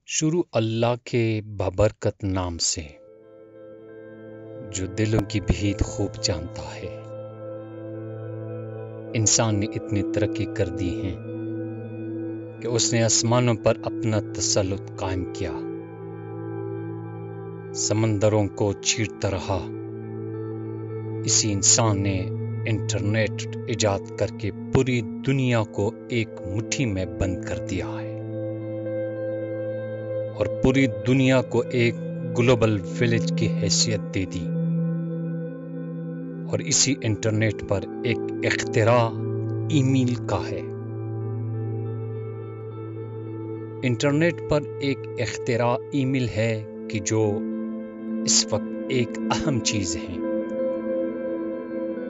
شروع اللہ کے بابرکت نام سے جو دلوں کی بھید خوب جانتا ہے۔ انسان نے اتنی ترقی کر دی ہے کہ اس نے آسمانوں پر اپنا تسلط قائم کیا، سمندروں کو چیرتا رہا۔ اسی انسان نے انٹرنیٹ ایجاد کر کے پوری دنیا کو ایک مٹھی میں بند کر دیا ہے اور پوری دنیا کو ایک گلوبل ولیج کی حیثیت دے دی۔ اور اسی انٹرنیٹ پر ایک اختراع ای میل کا ہے۔ انٹرنیٹ پر ایک اختراع ای میل ہے کہ جو اس وقت ایک اہم چیز ہے۔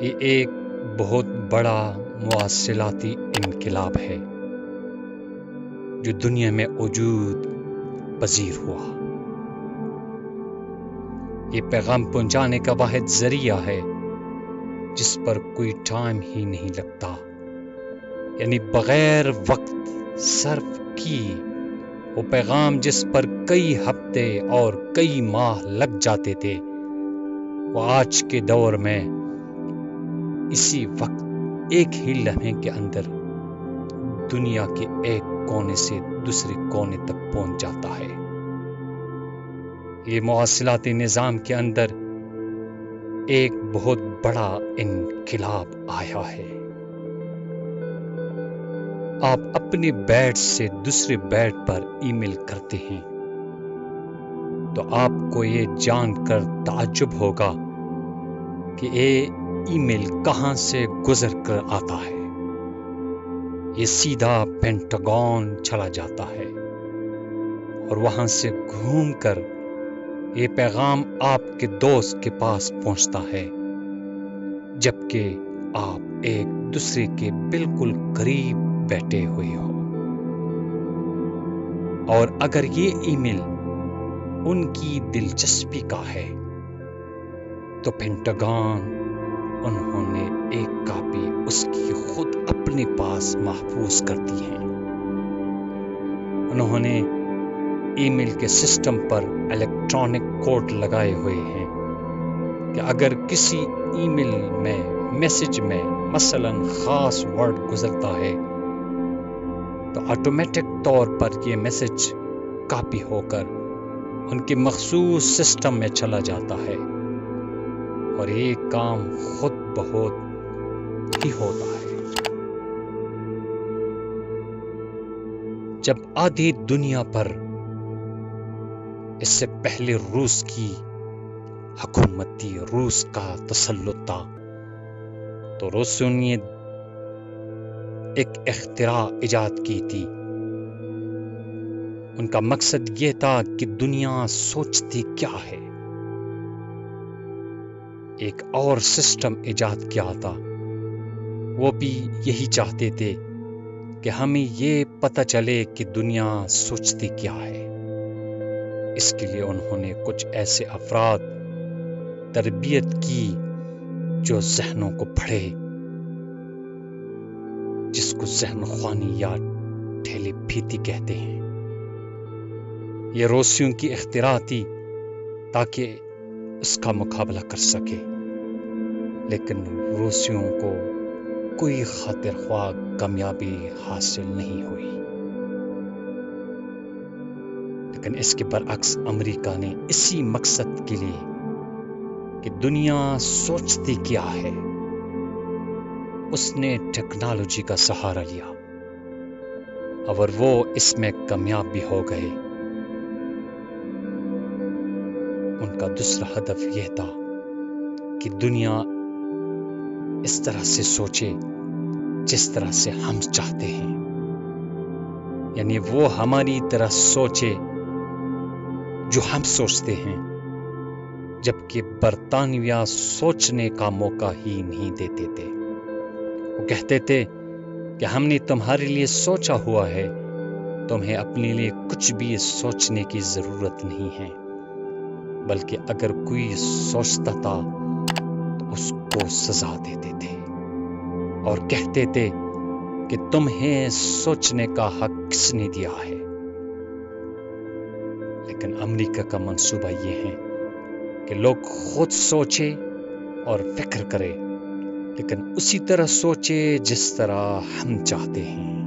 یہ ایک بہت بڑا مواصلاتی انقلاب ہے جو دنیا میں وجود پذیر ہوا۔ یہ پیغام پہنچانے کا واحد ذریعہ ہے جس پر کوئی ٹائم ہی نہیں لگتا، یعنی بغیر وقت صرف کی وہ پیغام جس پر کئی ہفتے اور کئی ماہ لگ جاتے تھے، وہ آج کے دور میں اسی وقت ایک ہی لمحے کے اندر دنیا کے ایک کونے سے دوسرے کونے تک پہنچ جاتا ہے۔ یہ مواصلاتی نظام کے اندر ایک بہت بڑا انقلاب آیا ہے۔ آپ اپنے بیڈ سے دوسرے بیڈ پر ای میل کرتے ہیں تو آپ کو یہ جان کر تعجب ہوگا کہ یہ ای میل کہاں سے گزر کر آتا ہے۔ یہ سیدھا پینٹاگون چلا جاتا ہے اور وہاں سے گھوم کر یہ پیغام آپ کے دوست کے پاس پہنچتا ہے، جبکہ آپ ایک دوسرے کے بالکل قریب بیٹھے ہوئے ہو۔ اور اگر یہ ای میل ان کی دلچسپی کا ہے تو پینٹاگون انہوں نے ایک کاپی اس کی خود اپنے پاس محفوظ کر دی ہے۔ انہوں نے ای میل کے سسٹم پر الیکٹرانک کوڈ لگائے ہوئے ہیں کہ اگر کسی ای میل میں میسج میں مثلا خاص ورڈ گزرتا ہے تو آٹومیٹک طور پر یہ میسج کاپی ہو کر ان کے مخصوص سسٹم میں چلا جاتا ہے اور یہ کام خود بخود ہی ہوتا ہے۔ جب آدھی دنیا پر اس سے پہلے روس کی حکومت تھی، روس کا تسلط تھا، تو روسوں نے ایک اختراع ایجاد کی تھی۔ ان کا مقصد یہ تھا کہ دنیا سوچتی کیا ہے۔ ایک اور سسٹم ایجاد کیا تھا، وہ بھی یہی چاہتے تھے کہ ہمیں یہ پتہ چلے کہ دنیا سوچتی کیا ہے۔ اس کے لیے انہوں نے کچھ ایسے افراد تربیت کی جو ذہنوں کو پڑھے، جس کو ذہن خوانی یا ٹھیلی پھیتی کہتے ہیں۔ یہ روسیوں کی اختراع تھی تاکہ اس کا مقابلہ کر سکے، لیکن روسیوں کو کوئی خاطر خواہ کامیابی حاصل نہیں ہوئی۔ لیکن اس کے برعکس امریکہ نے اسی مقصد کے لیے کہ دنیا سوچتی کیا ہے، اس نے ٹیکنالوجی کا سہارا لیا اور وہ اس میں کامیاب بھی ہو گئے۔ ان کا دوسرا ہدف یہ تھا کہ دنیا اس طرح سے سوچے جس طرح سے ہم چاہتے ہیں، یعنی وہ ہماری طرح سوچے جو ہم سوچتے ہیں، جبکہ برطانویہ سوچنے کا موقع ہی نہیں دیتے تھے۔ وہ کہتے تھے کہ ہم نے تمہارے لیے سوچا ہوا ہے، تمہیں اپنے لیے کچھ بھی سوچنے کی ضرورت نہیں ہے، بلکہ اگر کوئی سوچتا تھا تو اس کو سزا دیتے تھے اور کہتے تھے کہ تمہیں سوچنے کا حق کس نے دیا ہے۔ لیکن امریکہ کا منصوبہ یہ ہے کہ لوگ خود سوچے اور فکر کرے، لیکن اسی طرح سوچے جس طرح ہم چاہتے ہیں۔